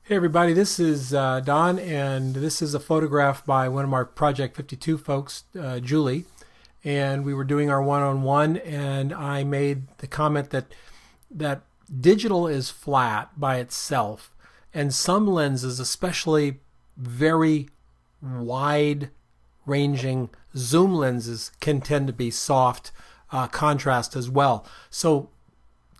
Hey everybody, this is Don, and this is a photograph by one of our Project 52 folks, Julie, and we were doing our one-on-one, and I made the comment that digital is flat by itself, and some lenses, especially very wide-ranging zoom lenses, can tend to be soft contrast as well. So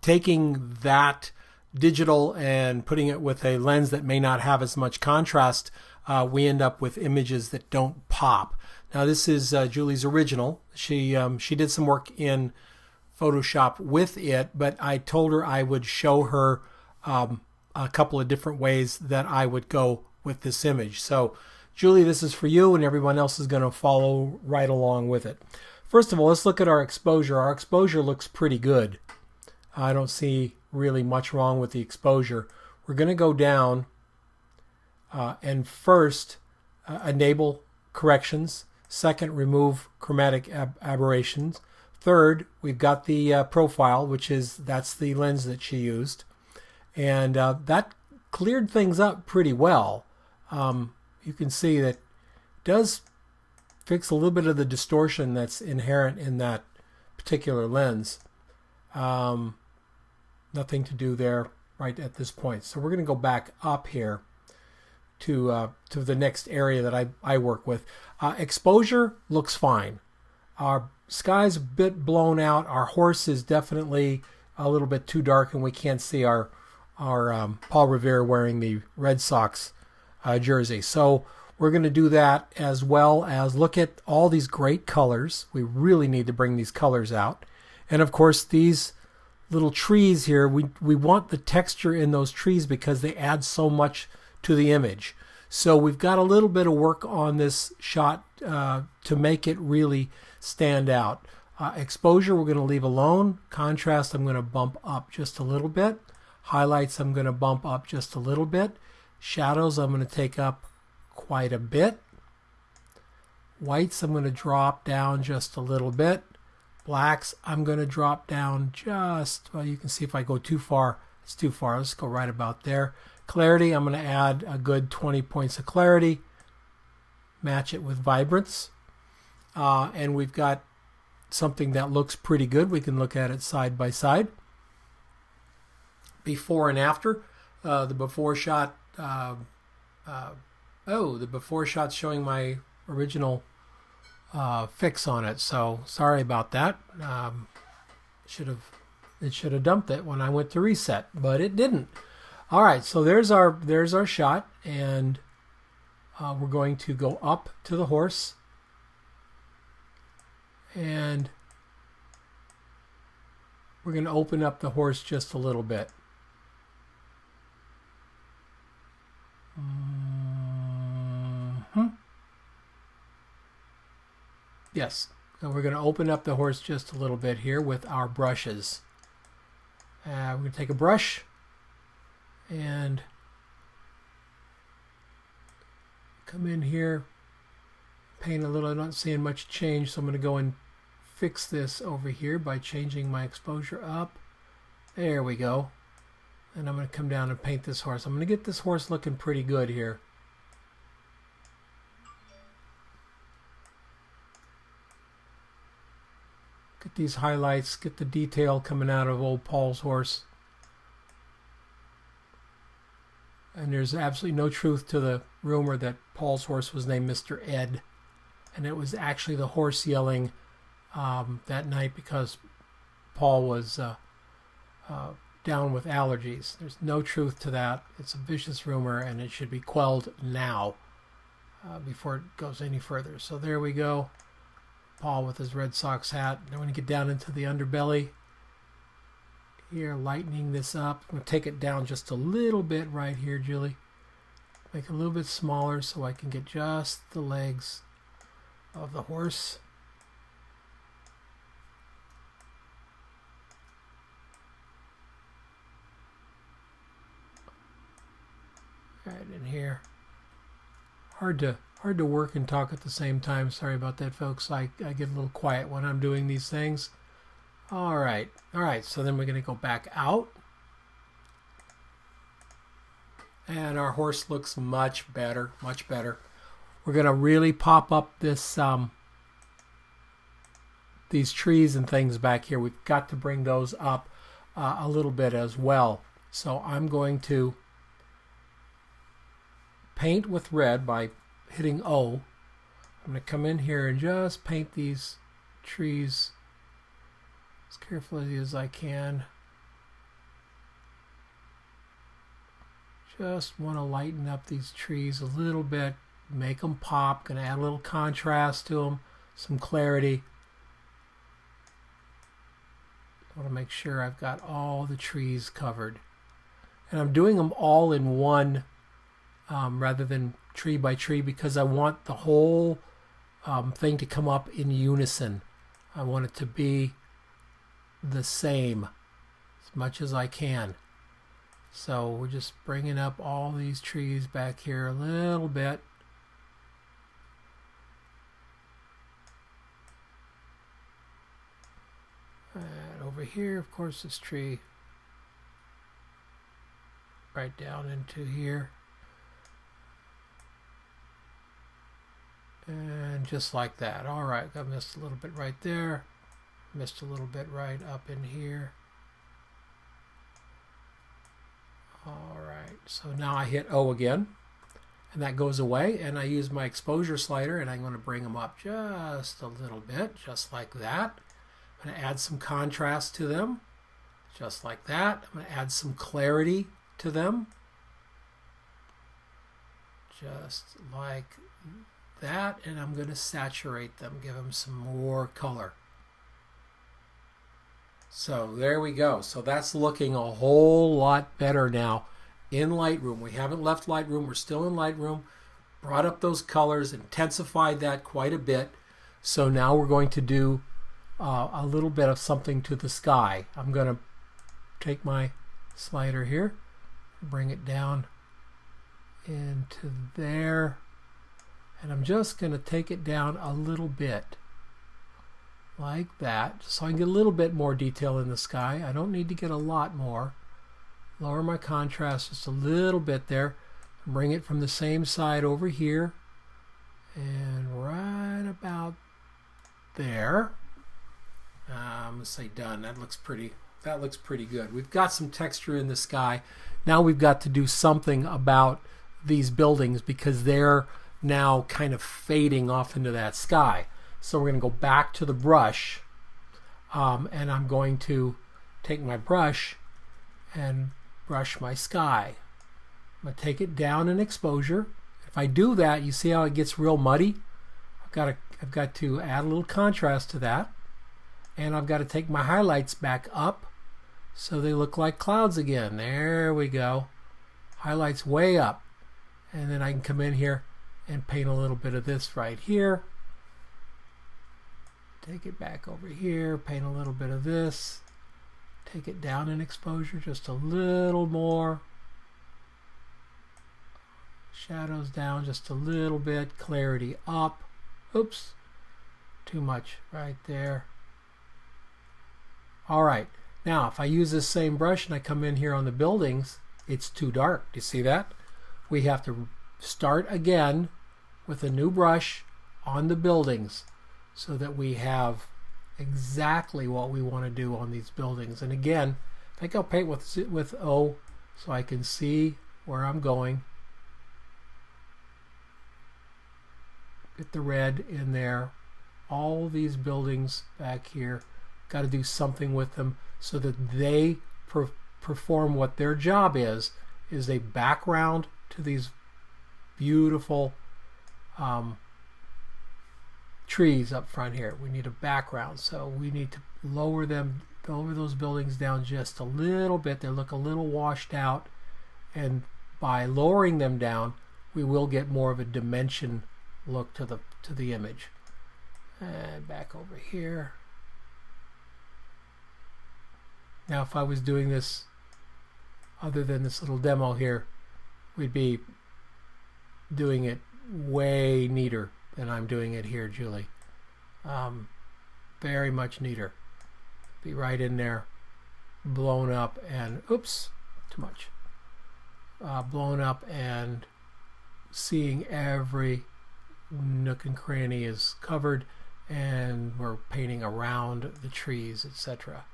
taking that digital and putting it with a lens that may not have as much contrast, we end up with images that don't pop. Now this is Julie's original. She did some work in Photoshop with it, but I told her I would show her a couple of different ways that I would go with this image. So Julie, this is for you, and everyone else is going to follow right along with it. First of all, let's look at our exposure. Our exposure looks pretty good. I don't see really much wrong with the exposure. We're going to go down and first enable corrections. Second, remove chromatic aberrations. Third, we've got the profile, that's the lens that she used, and that cleared things up pretty well. You can see that it does fix a little bit of the distortion that's inherent in that particular lens. Nothing to do there right at this point. So we're going to go back up here to the next area that I work with. Exposure looks fine. Our sky's a bit blown out. Our horse is definitely a little bit too dark, and we can't see our Paul Revere wearing the Red Sox jersey. So we're going to do that, as well as look at all these great colors. We really need to bring these colors out. And of course, these little trees here, we want the texture in those trees because they add so much to the image. So we've got a little bit of work on this shot to make it really stand out. Exposure we're going to leave alone. Contrast I'm going to bump up just a little bit. Highlights I'm going to bump up just a little bit. Shadows I'm going to take up quite a bit. Whites I'm going to drop down just a little bit. Blacks I'm going to drop down just, well, you can see if I go too far, it's too far. Let's go right about there. Clarity, I'm going to add a good 20 points of clarity. Match it with vibrance. And we've got something that looks pretty good. We can look at it side by side. Before and after. The before shot, the before shot's showing my original fix on it, so sorry about that. It should have dumped it when I went to reset, but it didn't. All right, so there's our shot, and we're going to go up to the horse, and we're going to open up the horse just a little bit. Yes, so we're going to open up the horse just a little bit here with our brushes. We're going to take a brush and come in here, paint a little. I'm not seeing much change, so I'm going to go and fix this over here by changing my exposure up. There we go. And I'm going to come down and paint this horse. I'm going to get this horse looking pretty good here. Get these highlights, get the detail coming out of old Paul's horse. And there's absolutely no truth to the rumor that Paul's horse was named Mr. Ed. And it was actually the horse yelling that night because Paul was down with allergies. There's no truth to that. It's a vicious rumor, and it should be quelled now before it goes any further. So there we go. Paul with his Red Sox hat. Now when you get down into the underbelly, here, lightening this up. I'm going to take it down just a little bit right here, Julie. Make it a little bit smaller so I can get just the legs of the horse. Right in here. Hard to work and talk at the same time. Sorry about that, folks. I get a little quiet when I'm doing these things. All right. So then we're going to go back out. And our horse looks much better, much better. We're going to really pop up this these trees and things back here. We've got to bring those up a little bit as well. So I'm going to paint with red by hitting O. I'm going to come in here and just paint these trees as carefully as I can. Just want to lighten up these trees a little bit, make them pop. Going to add a little contrast to them, some clarity. I want to make sure I've got all the trees covered. And I'm doing them all in one rather than tree by tree because I want the whole thing to come up in unison. I want it to be the same as much as I can. So we're just bringing up all these trees back here a little bit. And over here, of course, this tree right down into here. And just like that. All right, I missed a little bit right there. Missed a little bit right up in here. All right, so now I hit O again, and that goes away, and I use my exposure slider, and I'm going to bring them up just a little bit, just like that. I'm going to add some contrast to them, just like that. I'm going to add some clarity to them, just like that, and I'm going to saturate them, give them some more color. So there we go. So that's looking a whole lot better now in Lightroom. We haven't left Lightroom. We're still in Lightroom. Brought up those colors, intensified that quite a bit. So now we're going to do a little bit of something to the sky. I'm going to take my slider here, bring it down into there, and I'm just going to take it down a little bit. Like that, so I can get a little bit more detail in the sky. I don't need to get a lot more. Lower my contrast just a little bit there. Bring it from the same side over here. And right about there. I'm going to say done. That looks pretty good. We've got some texture in the sky. Now we've got to do something about these buildings because they're now kind of fading off into that sky. So we're going to go back to the brush, and I'm going to take my brush and brush my sky. I'm going to take it down in exposure. If I do that, you see how it gets real muddy? I've got to add a little contrast to that, and I've got to take my highlights back up so they look like clouds again. There we go. Highlights way up, and then I can come in here and paint a little bit of this right here. Take it back over here, paint a little bit of this, take it down in exposure just a little more, shadows down just a little bit, clarity up, oops, too much right there. Alright, now if I use this same brush and I come in here on the buildings, it's too dark. Do you see that? We have to start again with a new brush on the buildings, so that we have exactly what we want to do on these buildings. And again, I think I'll paint with O so I can see where I'm going. Get the red in there. All these buildings back here, got to do something with them so that they perform what their job is a background to these beautiful trees up front here. We need a background, so we need to lower those buildings down just a little bit. They look a little washed out, and by lowering them down we will get more of a dimension look to the image. And back over here. Now if I was doing this other than this little demo here, we'd be doing it way neater than I'm doing it here, Julie. Very much neater. Be right in there, blown up, and oops, too much. blown up and seeing every nook and cranny is covered, and we're painting around the trees, etc.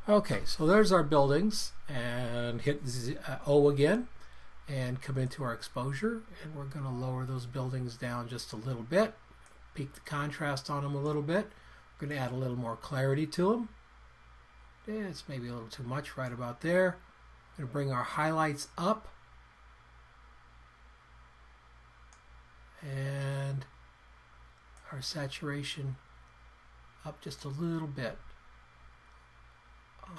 Okay, so there's our buildings, and hit O again and come into our exposure, and we're going to lower those buildings down just a little bit, peak the contrast on them a little bit. We're going to add a little more clarity to them. It's maybe a little too much right about there. We're going to bring our highlights up and our saturation up just a little bit.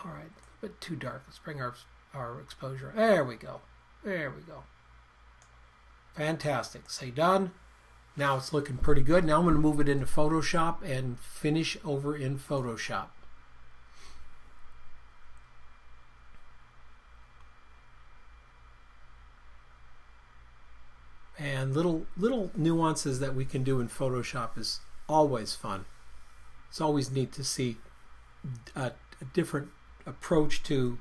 All right, a bit too dark. Let's bring our exposure. There we go. There we go. Fantastic. Say done. Now it's looking pretty good. Now I'm going to move it into Photoshop and finish over in Photoshop. And little nuances that we can do in Photoshop is always fun. It's always neat to see a different approach to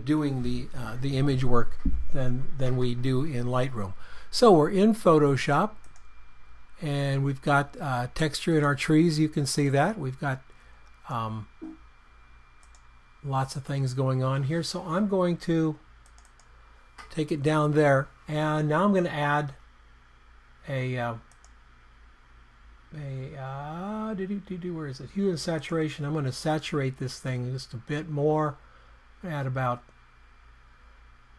doing the image work than we do in Lightroom. So we're in Photoshop, and we've got texture in our trees. You can see that we've got lots of things going on here. So I'm going to take it down there, and now I'm going to add where is it? Hue and saturation. I'm going to saturate this thing just a bit more. Add about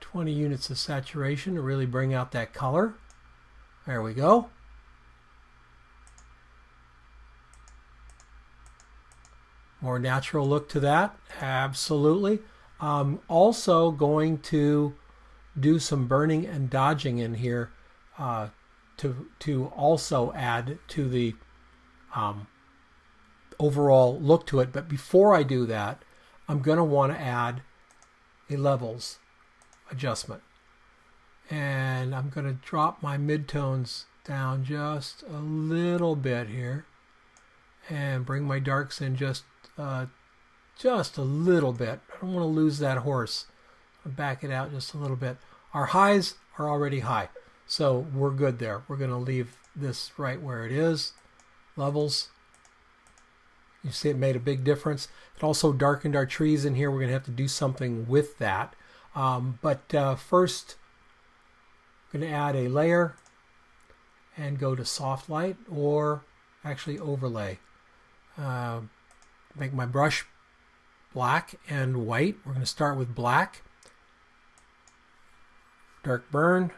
20 units of saturation to really bring out that color. There we go. More natural look to that. Absolutely. Also going to do some burning and dodging in here to also add to the overall look to it. But before I do that, I'm going to want to add a levels adjustment. And I'm going to drop my midtones down just a little bit here and bring my darks in just a little bit. I don't want to lose that horse. I'll back it out just a little bit. Our highs are already high, so we're good there. We're going to leave this right where it is. Levels. You see it made a big difference. It also darkened our trees in here. We're going to have to do something with that. First, I'm going to add a layer and go to soft light, or actually overlay. Make my brush black and white. We're going to start with black. Dark burn.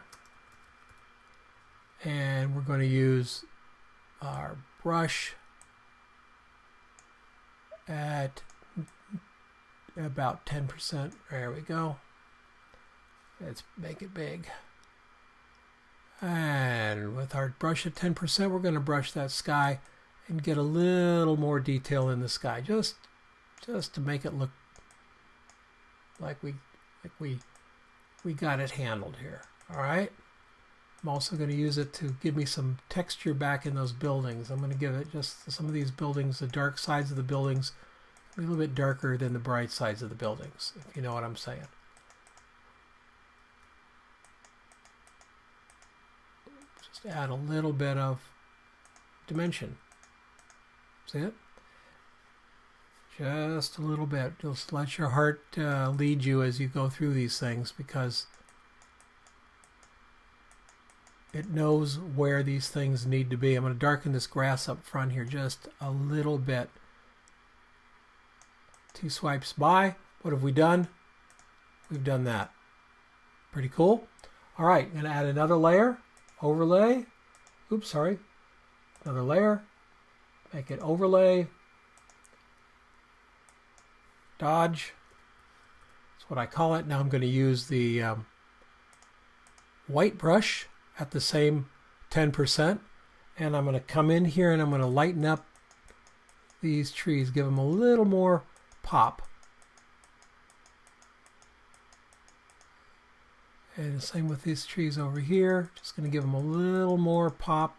And we're going to use our brush at about 10%. There we go. Let's make it big. And with our brush at 10%, we're going to brush that sky and get a little more detail in the sky, just to make it look like we got it handled here. All right. I'm also going to use it to give me some texture back in those buildings. I'm going to give it just some of these buildings, the dark sides of the buildings, a little bit darker than the bright sides of the buildings, if you know what I'm saying. Just add a little bit of dimension. See it? Just a little bit. Just let your heart lead you as you go through these things, because it knows where these things need to be. I'm going to darken this grass up front here just a little bit. 2 swipes by. What have we done? We've done that. Pretty cool. All right, I'm going to add another layer. Overlay. Oops, sorry. Another layer. Make it overlay. Dodge. That's what I call it. Now I'm going to use the white brush at the same 10%, and I'm going to come in here and I'm going to lighten up these trees, give them a little more pop. And the same with these trees over here, just going to give them a little more pop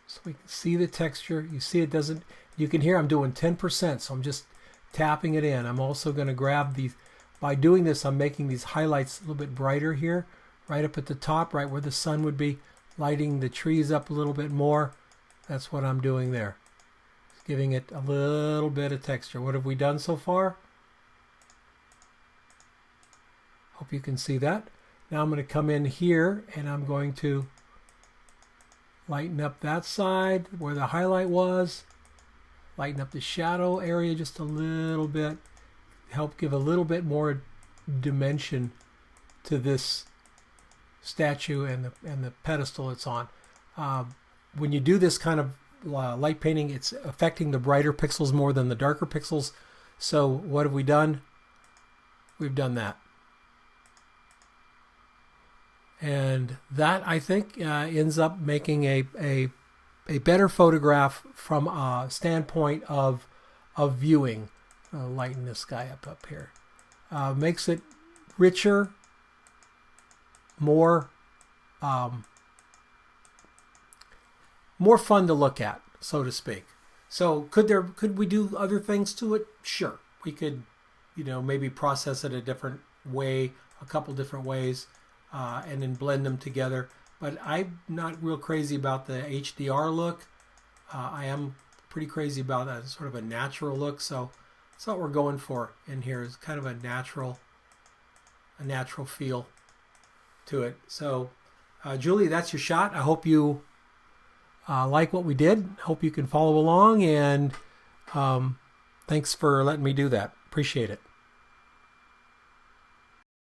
so we can see the texture. You see it doesn't, you can hear I'm doing 10%, so I'm just tapping it in. I'm also going to grab these. By doing this, I'm making these highlights a little bit brighter here, right up at the top, right where the sun would be, lighting the trees up a little bit more. That's what I'm doing there. Just giving it a little bit of texture. What have we done so far? Hope you can see that. Now I'm going to come in here and I'm going to lighten up that side where the highlight was. Lighten up the shadow area just a little bit. Help give a little bit more dimension to this statue and the pedestal it's on. When you do this kind of light painting, it's affecting the brighter pixels more than the darker pixels. So what have we done? We've done that. And that, I think, ends up making a better photograph from a standpoint of viewing. I'll lighten this guy up here. Makes it richer, more fun to look at, so to speak. So could we do other things to it? Sure, we could, maybe process it a different way, a couple different ways. And then blend them together. But I'm not real crazy about the HDR look. I am pretty crazy about that sort of a natural look. So that's what we're going for in here, is kind of a natural feel to it. So Julie, that's your shot. I hope you like what we did. Hope you can follow along, and thanks for letting me do that. Appreciate it.